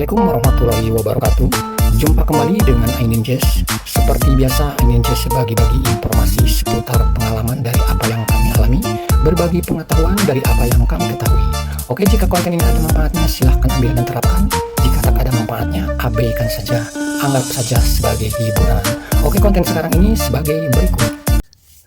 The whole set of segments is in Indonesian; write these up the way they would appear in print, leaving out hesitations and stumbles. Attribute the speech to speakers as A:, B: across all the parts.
A: Assalamualaikum warahmatullahi wabarakatuh. Jumpa kembali dengan Ainin Jazz. Seperti biasa, Ainin Jazz bagi-bagi informasi seputar pengalaman dari apa yang kami alami, berbagi pengetahuan dari apa yang kami ketahui. Oke, jika konten ini ada manfaatnya, silahkan ambil dan terapkan. Jika tak ada manfaatnya, abaikan saja, anggap saja sebagai hiburan. Oke, konten sekarang ini sebagai berikut.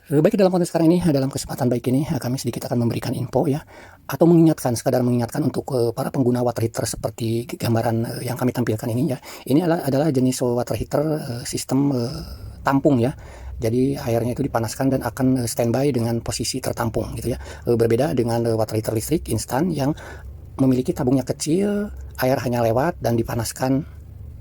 A: Baik, dalam konten sekarang ini, dalam kesempatan baik ini, kami sedikit akan memberikan info ya, atau mengingatkan, sekadar mengingatkan untuk para pengguna water heater seperti gambaran yang kami tampilkan ini ya. Ini adalah jenis water heater sistem tampung ya. Jadi airnya itu dipanaskan dan akan standby dengan posisi tertampung gitu ya. Berbeda dengan water heater listrik instan yang memiliki tabungnya kecil, air hanya lewat dan dipanaskan.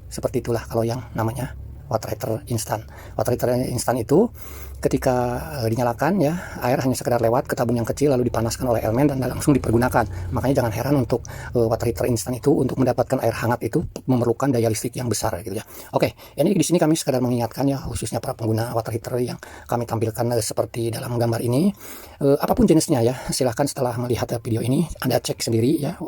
A: Seperti itulah kalau yang namanya water heater instan. Water heater instan itu ketika dinyalakan ya, air hanya sekedar lewat ke tabung yang kecil lalu dipanaskan oleh elemen dan langsung dipergunakan. Makanya jangan heran untuk water heater instan itu untuk mendapatkan air hangat itu memerlukan daya listrik yang besar gitu ya. Oke, ini di sini kami sekadar mengingatkan ya, khususnya para pengguna water heater yang kami tampilkan seperti dalam gambar ini. Apapun jenisnya ya, silahkan setelah melihat video ini Anda cek sendiri ya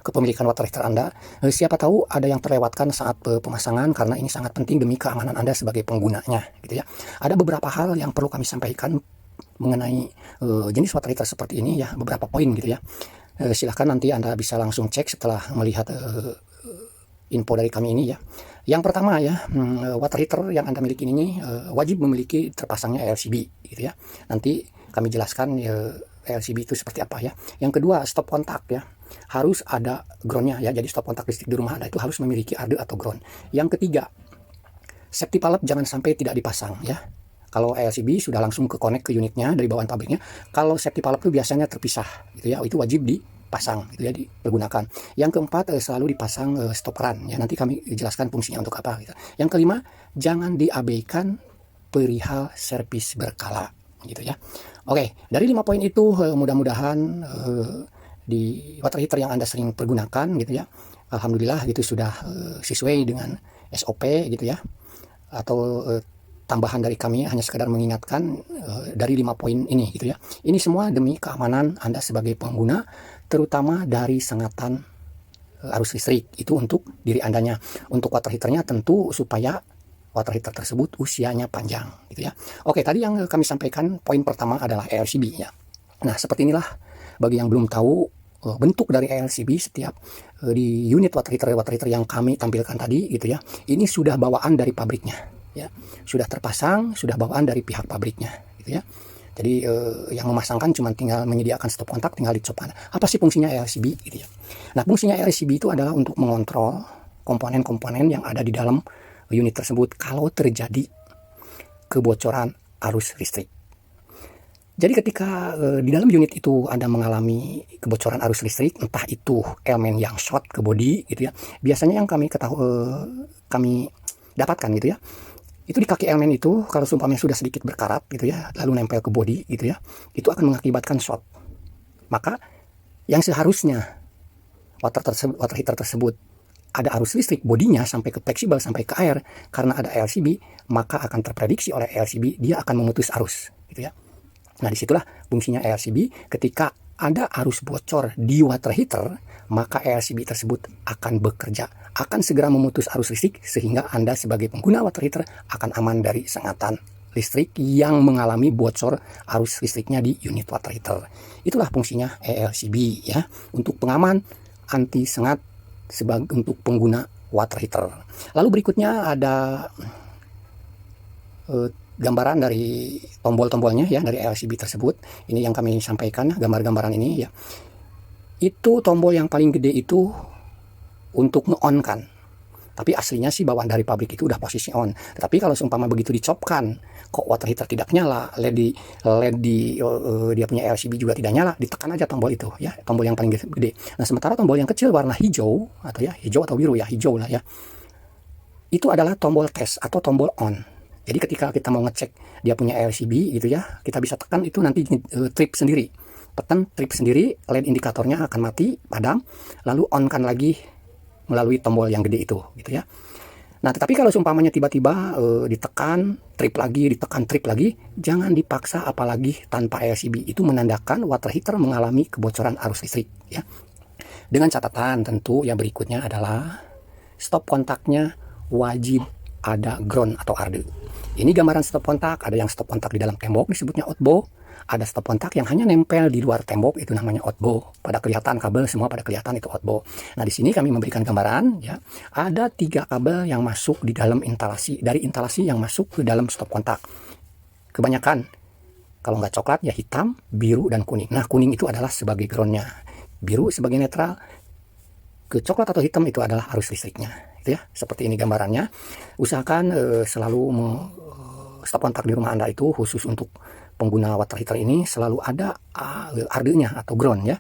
A: kepemilikan water heater Anda. Siapa tahu ada yang terlewatkan saat pemasangan, karena ini sangat penting demi keamanan Anda sebagai penggunanya gitu ya. Ada beberapa hal yang perlu kami sampaikan mengenai jenis water heater seperti ini ya, beberapa poin gitu ya. Silahkan nanti Anda bisa langsung cek setelah melihat info dari kami ini ya. Yang pertama ya, water heater yang Anda miliki ini wajib memiliki terpasangnya LCB gitu ya. Nanti kami jelaskan LCB itu seperti apa ya. Yang kedua, stop kontak ya, harus ada groundnya ya. Jadi stop kontak listrik di rumah Anda itu harus memiliki arde atau ground. Yang ketiga, safety valve jangan sampai tidak dipasang ya. Kalau LCB sudah langsung ke connect ke unitnya dari bawaan pabriknya. Kalau safety valve itu biasanya terpisah gitu ya, itu wajib dipasang gitu ya, dipergunakan. Yang keempat, selalu dipasang stop run ya, nanti kami jelaskan fungsinya untuk apa gitu. Yang kelima, jangan diabaikan perihal servis berkala gitu ya. Oke, dari 5 poin itu mudah-mudahan di water heater yang Anda sering pergunakan gitu ya, alhamdulillah gitu sudah sesuai dengan SOP gitu ya. Atau tambahan dari kami hanya sekedar mengingatkan dari 5 poin ini gitu ya. Ini semua demi keamanan Anda sebagai pengguna, terutama dari sengatan arus listrik. Itu untuk diri Andanya. Untuk water heaternya tentu supaya water heater tersebut usianya panjang gitu ya. Oke, tadi yang kami sampaikan poin pertama adalah LCB ya. Nah, seperti inilah bagi yang belum tahu bentuk dari LCB setiap di unit water heater yang kami tampilkan tadi gitu ya. Ini sudah bawaan dari pabriknya ya. Sudah terpasang, sudah bawaan dari pihak pabriknya gitu ya. Jadi yang memasangkan cuma tinggal menyediakan stop kontak, tinggal dicop. Apa sih fungsinya LCB gitu ya. Nah, fungsinya LCB itu adalah untuk mengontrol komponen-komponen yang ada di dalam unit tersebut kalau terjadi kebocoran arus listrik. Jadi ketika di dalam unit itu Anda mengalami kebocoran arus listrik, entah itu elemen yang short ke bodi gitu ya, biasanya yang kami dapatkan gitu ya, itu di kaki elemen itu kalau seumpamanya sudah sedikit berkarat gitu ya, lalu nempel ke bodi gitu ya, itu akan mengakibatkan short. Maka yang seharusnya water heater tersebut ada arus listrik bodinya sampai ke fleksibel, sampai ke air, karena ada LCB, maka akan terprediksi oleh LCB dia akan memutus arus gitu ya. Nah, disitulah fungsinya LCB. Ketika ada arus bocor di water heater, maka LCB tersebut akan bekerja, akan segera memutus arus listrik, sehingga Anda sebagai pengguna water heater akan aman dari sengatan listrik yang mengalami bocor arus listriknya di unit water heater. Itulah fungsinya LCB ya, untuk pengaman anti sengat untuk pengguna water heater. Lalu berikutnya ada gambaran dari tombol-tombolnya ya, dari LCB tersebut. Ini yang kami sampaikan, gambar-gambaran ini ya. Itu tombol yang paling gede itu untuk nge-on kan. Tapi aslinya sih bawaan dari pabrik itu udah posisi on. Tapi kalau seumpama begitu dicopkan, kok water heater tidak nyala, LED di dia punya LCB juga tidak nyala, ditekan aja tombol itu ya, tombol yang paling gede. Nah, sementara tombol yang kecil warna hijau atau ya hijau atau biru ya, hijau lah ya, itu adalah tombol tes atau tombol on. Jadi ketika kita mau ngecek dia punya LCB gitu ya, kita bisa tekan itu nanti trip sendiri. Tekan trip sendiri, LED indikatornya akan mati, padam, lalu on kan lagi melalui tombol yang gede itu gitu ya. Nah, tetapi kalau seumpamanya tiba-tiba ditekan trip lagi, ditekan trip lagi, jangan dipaksa, apalagi tanpa LCB. Itu menandakan water heater mengalami kebocoran arus listrik ya. Dengan catatan tentu yang berikutnya adalah stop kontaknya wajib ada ground atau arde. Ini gambaran stop kontak, ada yang stop kontak di dalam tembok disebutnya outbow, ada stop kontak yang hanya nempel di luar tembok itu namanya outbow. Pada kelihatan kabel semua pada kelihatan itu outbow. Nah di sini kami memberikan gambaran ya, ada 3 kabel yang masuk di dalam instalasi, dari instalasi yang masuk ke dalam stop kontak. Kebanyakan kalau nggak coklat ya hitam, biru dan kuning. Nah kuning itu adalah sebagai groundnya, biru sebagai netral, ke coklat atau hitam itu adalah arus listriknya. Itu ya, seperti ini gambarannya. Usahakan selalu stop kontak di rumah Anda itu khusus untuk pengguna water heater ini selalu ada ardenya atau ground ya.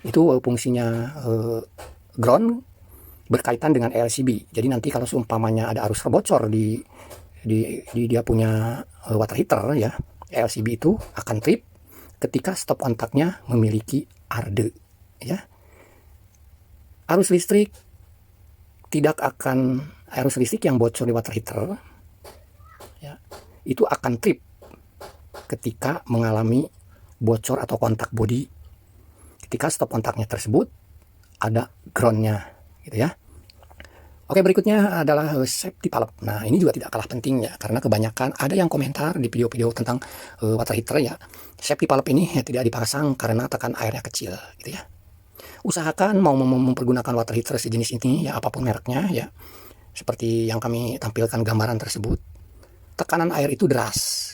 A: Itu fungsinya ground berkaitan dengan LCB. Jadi nanti kalau seumpamanya ada arus terbocor di dia punya water heater ya, LCB itu akan trip ketika stop kontaknya memiliki arde ya. Arus listrik yang bocor di water heater ya, itu akan trip ketika mengalami bocor atau kontak bodi ketika stop kontaknya tersebut ada groundnya gitu ya. Oke, berikutnya adalah safety valve. Nah ini juga tidak kalah penting ya, karena kebanyakan ada yang komentar di video-video tentang water heater ya, safety valve ini ya tidak dipasang karena tekan airnya kecil gitu ya. Usahakan mau mempergunakan water heater sejenis ini ya, apapun mereknya ya, seperti yang kami tampilkan gambaran tersebut, tekanan air itu deras.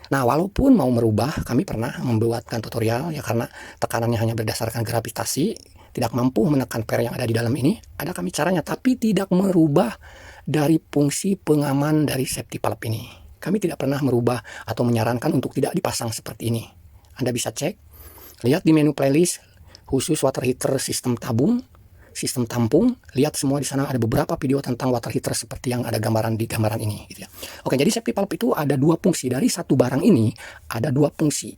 A: Nah walaupun mau merubah, kami pernah membuatkan tutorial ya, karena tekanannya hanya berdasarkan gravitasi, tidak mampu menekan per yang ada di dalam ini, ada kami caranya, tapi tidak merubah dari fungsi pengaman dari safety valve ini. Kami tidak pernah merubah atau menyarankan untuk tidak dipasang seperti ini. Anda bisa cek, lihat di menu playlist khusus water heater sistem tabung, sistem tampung, lihat semua di sana ada beberapa video tentang water heater seperti yang ada gambaran di gambaran ini gitu ya. Oke, jadi safety valve itu ada 2 fungsi. Dari satu barang ini ada 2 fungsi.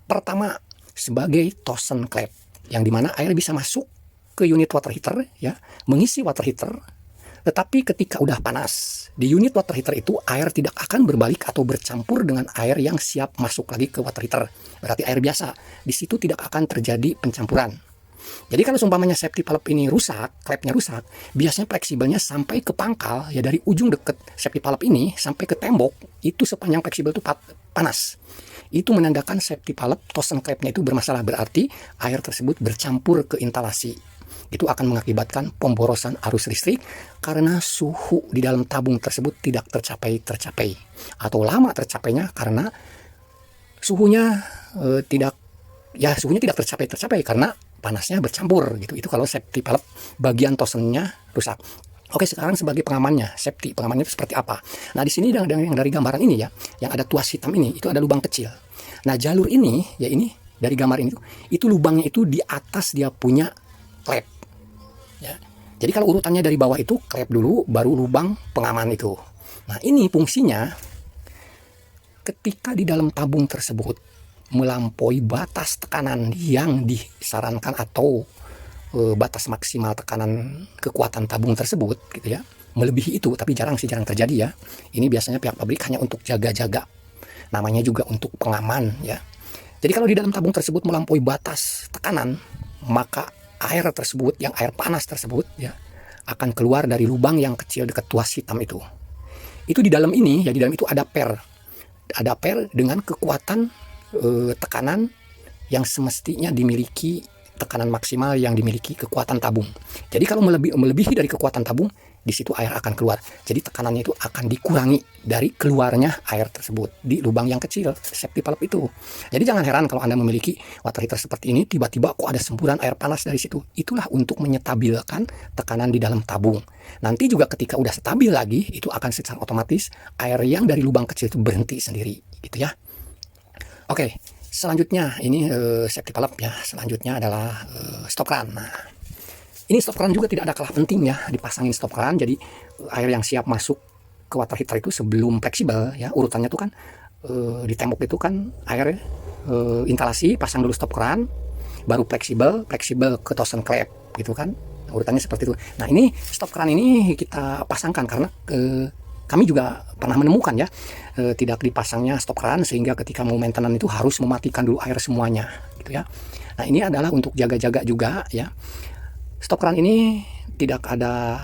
A: Pertama sebagai Tosen clap, yang dimana air bisa masuk ke unit water heater ya, mengisi water heater. Tetapi ketika udah panas di unit water heater itu, air tidak akan berbalik atau bercampur dengan air yang siap masuk lagi ke water heater. Berarti air biasa. Di situ tidak akan terjadi pencampuran. Jadi kalau seumpamanya safety valve ini rusak, klepnya rusak, biasanya fleksibelnya sampai ke pangkal ya, dari ujung deket safety valve ini sampai ke tembok, itu sepanjang fleksibel itu panas. Itu menandakan safety valve Tosen klepnya itu bermasalah, berarti air tersebut bercampur ke instalasi. Itu akan mengakibatkan pemborosan arus listrik karena suhu di dalam tabung tersebut tidak tercapai atau lama tercapainya karena suhunya tidak tercapai karena panasnya bercampur gitu. Itu kalau safety valve bagian tosennya rusak. Oke, sekarang sebagai pengamannya, pengamannya itu seperti apa? Nah di sini yang dari gambaran ini ya, yang ada tuas hitam ini, itu ada lubang kecil. Nah jalur ini ya, ini dari gambar ini itu lubangnya itu di atas dia punya klep ya. Jadi kalau urutannya dari bawah itu klep dulu, baru lubang pengaman itu. Nah ini fungsinya ketika di dalam tabung tersebut melampaui batas tekanan yang disarankan atau batas maksimal tekanan kekuatan tabung tersebut gitu ya, melebihi itu, tapi jarang terjadi ya. Ini biasanya pihak pabrik hanya untuk jaga-jaga, namanya juga untuk pengaman ya. Jadi kalau di dalam tabung tersebut melampaui batas tekanan, maka air tersebut, yang air panas tersebut ya, akan keluar dari lubang yang kecil dekat tuas hitam itu. Itu di dalam ini ya, di dalam itu ada per dengan kekuatan tekanan yang semestinya dimiliki, tekanan maksimal yang dimiliki kekuatan tabung. Jadi kalau melebihi dari kekuatan tabung, di situ air akan keluar. Jadi tekanannya itu akan dikurangi dari keluarnya air tersebut di lubang yang kecil safety valve itu. Jadi jangan heran kalau Anda memiliki water heater seperti ini, tiba-tiba kok ada semburan air panas dari situ. Itulah untuk menyetabilkan tekanan di dalam tabung. Nanti juga ketika udah stabil lagi, itu akan secara otomatis air yang dari lubang kecil itu berhenti sendiri gitu ya. Oke, selanjutnya ini safety valve ya. Selanjutnya adalah stop run. Nah, ini stop run juga tidak ada kalah penting ya, dipasangin stop run. Jadi air yang siap masuk ke water heater itu sebelum fleksibel ya, urutannya tuh kan di tembok itu kan air instalasi, pasang dulu stop run, baru fleksibel ke Tosen klep gitu kan, urutannya seperti itu. Nah ini stop run ini kita pasangkan karena kami juga pernah menemukan ya, tidak dipasangnya stop run sehingga ketika mau maintenance itu harus mematikan dulu air semuanya gitu ya. Nah ini adalah untuk jaga-jaga juga ya. Stop run ini tidak ada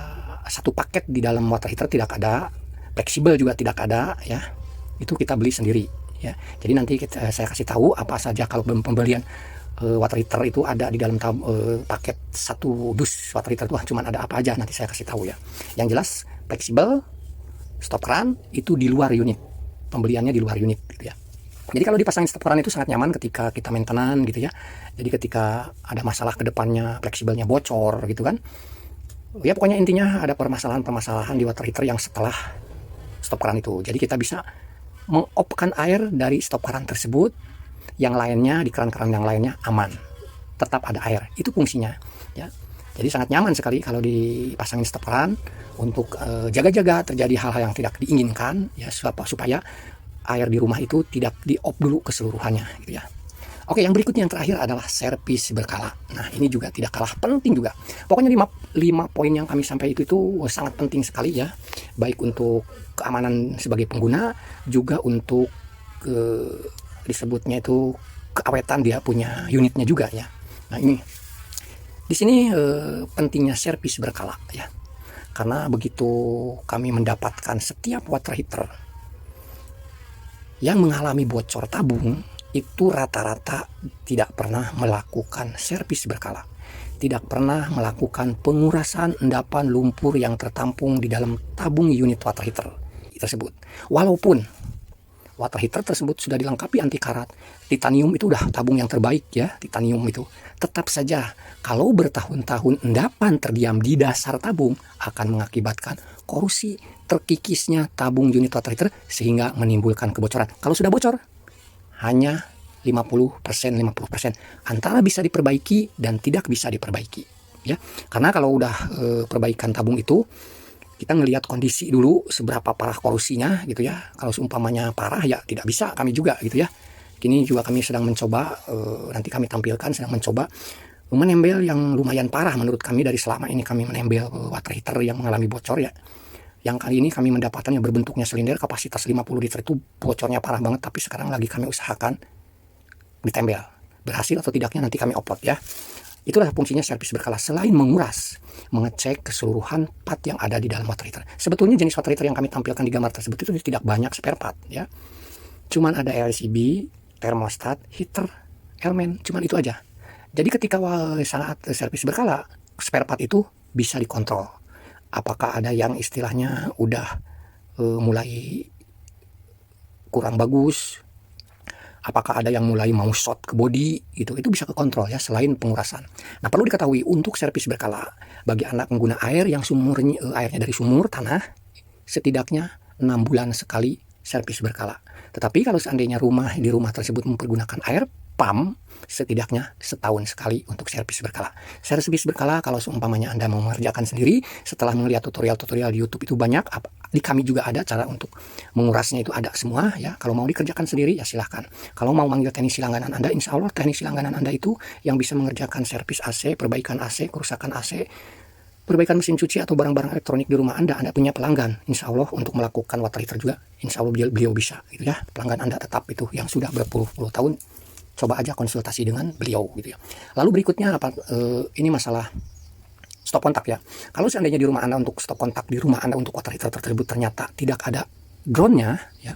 A: satu paket di dalam water heater tidak ada, fleksibel juga tidak ada ya. Itu kita beli sendiri ya. Jadi nanti saya kasih tahu apa saja kalau pembelian water heater itu ada di dalam paket satu dus water heater itu cuma ada apa aja, nanti saya kasih tahu ya. Yang jelas fleksibel, stop keran itu di luar unit, pembeliannya di luar unit gitu ya. Jadi kalau dipasangin stop keran itu sangat nyaman ketika kita maintenance gitu ya. Jadi ketika ada masalah ke depannya, fleksibelnya bocor gitu kan. Ya pokoknya intinya ada permasalahan-permasalahan di water heater yang setelah stop keran itu. Jadi kita bisa mengopkan air dari stop keran tersebut, yang lainnya di keran-keran yang lainnya aman, tetap ada air. Itu fungsinya ya. Jadi sangat nyaman sekali kalau dipasangin stop keran untuk jaga-jaga terjadi hal-hal yang tidak diinginkan ya, supaya air di rumah itu tidak di-off dulu keseluruhannya gitu ya. Oke, yang berikutnya yang terakhir adalah servis berkala. Nah, ini juga tidak kalah penting juga. Pokoknya 5 poin yang kami sampaikan itu sangat penting sekali ya. Baik untuk keamanan sebagai pengguna, juga untuk disebutnya itu keawetan dia punya unitnya juga ya. Nah, ini di sini pentingnya servis berkala ya. Karena begitu kami mendapatkan setiap water heater yang mengalami bocor tabung, itu rata-rata tidak pernah melakukan servis berkala, tidak pernah melakukan pengurasan endapan lumpur yang tertampung di dalam tabung unit water heater tersebut. Walaupun water heater tersebut sudah dilengkapi anti karat, titanium itu udah tabung yang terbaik ya, titanium itu. Tetap saja kalau bertahun-tahun endapan terdiam di dasar tabung akan mengakibatkan korosi, terkikisnya tabung unit water heater sehingga menimbulkan kebocoran. Kalau sudah bocor hanya 50% antara bisa diperbaiki dan tidak bisa diperbaiki ya. Karena kalau udah perbaikan tabung itu kita ngelihat kondisi dulu seberapa parah korosinya gitu ya. Kalau seumpamanya parah ya tidak bisa kami juga gitu ya. Kini juga kami sedang mencoba, nanti kami tampilkan sedang mencoba menembel yang lumayan parah menurut kami dari selama ini kami menembel water heater yang mengalami bocor ya. Yang kali ini kami mendapatkan yang berbentuknya silinder kapasitas 50 liter itu bocornya parah banget, tapi sekarang lagi kami usahakan ditembel. Berhasil atau tidaknya nanti kami upload ya. Itulah fungsinya servis berkala selain menguras, mengecek keseluruhan part yang ada di dalam water heater. Sebetulnya jenis water heater yang kami tampilkan di gambar tersebut itu tidak banyak spare part ya. Cuman ada LCB, termostat, heater, elemen, cuman itu aja. Jadi ketika saat servis berkala, spare part itu bisa dikontrol. Apakah ada yang istilahnya udah mulai kurang bagus, apakah ada yang mulai mau short ke body gitu, itu bisa kekontrol ya selain pengurasan. Nah, perlu diketahui untuk servis berkala bagi anak pengguna air yang sumurnya airnya dari sumur tanah, setidaknya 6 bulan sekali servis berkala. Tetapi kalau seandainya di rumah tersebut mempergunakan air pump, setidaknya setahun sekali untuk servis berkala. Servis berkala kalau seumpamanya Anda mau mengerjakan sendiri, setelah melihat tutorial-tutorial di YouTube itu banyak, di kami juga ada cara untuk mengurasnya itu ada semua ya. Kalau mau dikerjakan sendiri ya silahkan. Kalau mau manggil teknisi langganan Anda, insya Allah teknisi langganan Anda itu yang bisa mengerjakan servis AC, perbaikan AC, kerusakan AC, perbaikan mesin cuci atau barang-barang elektronik di rumah Anda punya pelanggan, insya Allah untuk melakukan water heater juga, insya Allah beliau bisa gitu ya. Pelanggan Anda tetap itu yang sudah berpuluh-puluh tahun, coba aja konsultasi dengan beliau gitu ya. Lalu berikutnya ini masalah stop kontak ya. Kalau seandainya di rumah Anda untuk stop kontak di rumah Anda untuk water heater tersebut ternyata tidak ada groundnya ya,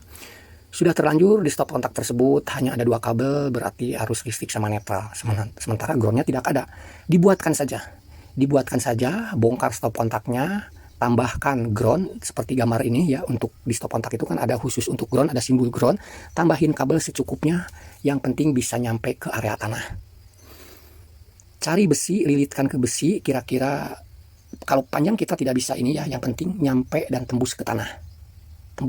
A: sudah terlanjur di stop kontak tersebut hanya ada 2 kabel, berarti arus listrik sama netral, sementara groundnya tidak ada. Dibuatkan saja, bongkar stop kontaknya, tambahkan ground seperti gambar ini ya. Untuk di stop kontak itu kan ada khusus untuk ground, ada simbol ground, tambahin kabel secukupnya, yang penting bisa nyampe ke area tanah. Cari besi, lilitkan ke besi, kira-kira kalau panjang kita tidak bisa ini ya, yang penting nyampe dan tembus ke tanah. 20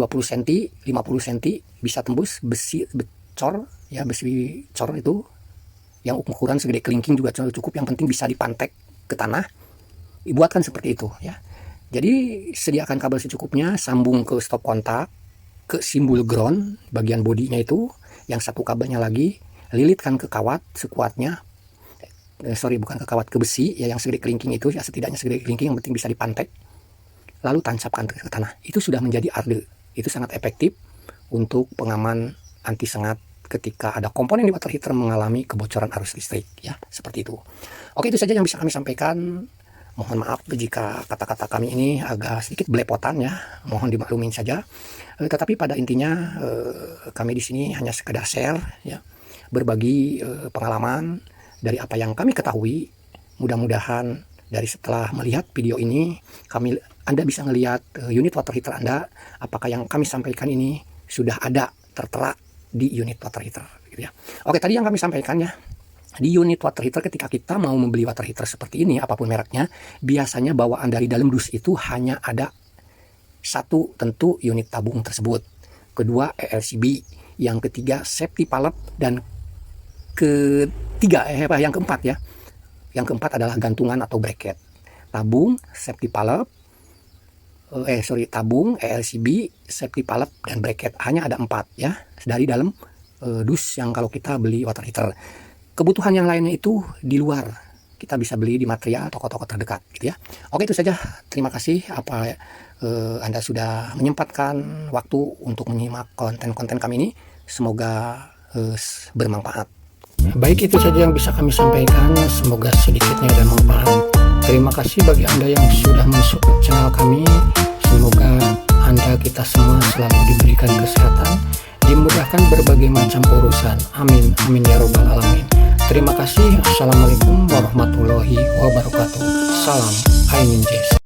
A: cm, 50 cm bisa tembus. Besi cor ya, besi cor itu yang ukuran segede kelingking juga cukup, yang penting bisa dipantek ke tanah. Dibuatkan seperti itu ya. Jadi sediakan kabel secukupnya, sambung ke stop kontak, ke simbol ground bagian bodinya itu, yang satu kabelnya lagi lilitkan ke kawat sekuatnya. Bukan ke kawat, ke besi ya, yang segede kelingking itu ya, setidaknya segede kelingking, yang penting bisa dipantek. Lalu tancapkan ke tanah. Itu sudah menjadi arde. Itu sangat efektif untuk pengaman anti sengat ketika ada komponen di water heater mengalami kebocoran arus listrik ya, seperti itu. Oke, itu saja yang bisa kami sampaikan Mohon maaf jika kata-kata kami ini agak sedikit belepotan ya, mohon dimaklumin saja. Tetapi pada intinya kami di sini hanya sekedar share ya, berbagi pengalaman dari apa yang kami ketahui. Mudah-mudahan dari setelah melihat video ini, Anda bisa melihat unit water heater Anda, apakah yang kami sampaikan ini sudah ada tertera di unit water heater gitu ya. Oke, tadi yang kami sampaikan ya, di unit water heater ketika kita mau membeli water heater seperti ini, apapun mereknya, biasanya bawaan dari dalam dus itu hanya ada satu, tentu unit tabung tersebut, kedua ELCB, yang ketiga safety pallet, dan yang keempat ya, yang keempat adalah gantungan atau bracket. Tabung, safety pallet, tabung, ELCB, safety pallet, dan bracket. Hanya ada 4 ya dari dalam dus yang kalau kita beli water heater. Kebutuhan yang lainnya itu di luar, kita bisa beli di material toko-toko terdekat gitu ya. Oke, itu saja. Terima kasih Anda sudah menyempatkan waktu untuk menyimak konten-konten kami ini. Semoga bermanfaat. Baik, itu saja yang bisa kami sampaikan. Semoga sedikitnya ada manfaat. Terima kasih bagi Anda yang sudah mensupport channel kami. Semoga Anda, kita semua selalu diberikan kesehatan, dimudahkan berbagai macam urusan. Amin, amin ya robbal alamin. Terima kasih. Assalamualaikum warahmatullahi wabarakatuh. Salam Ainin Jazz.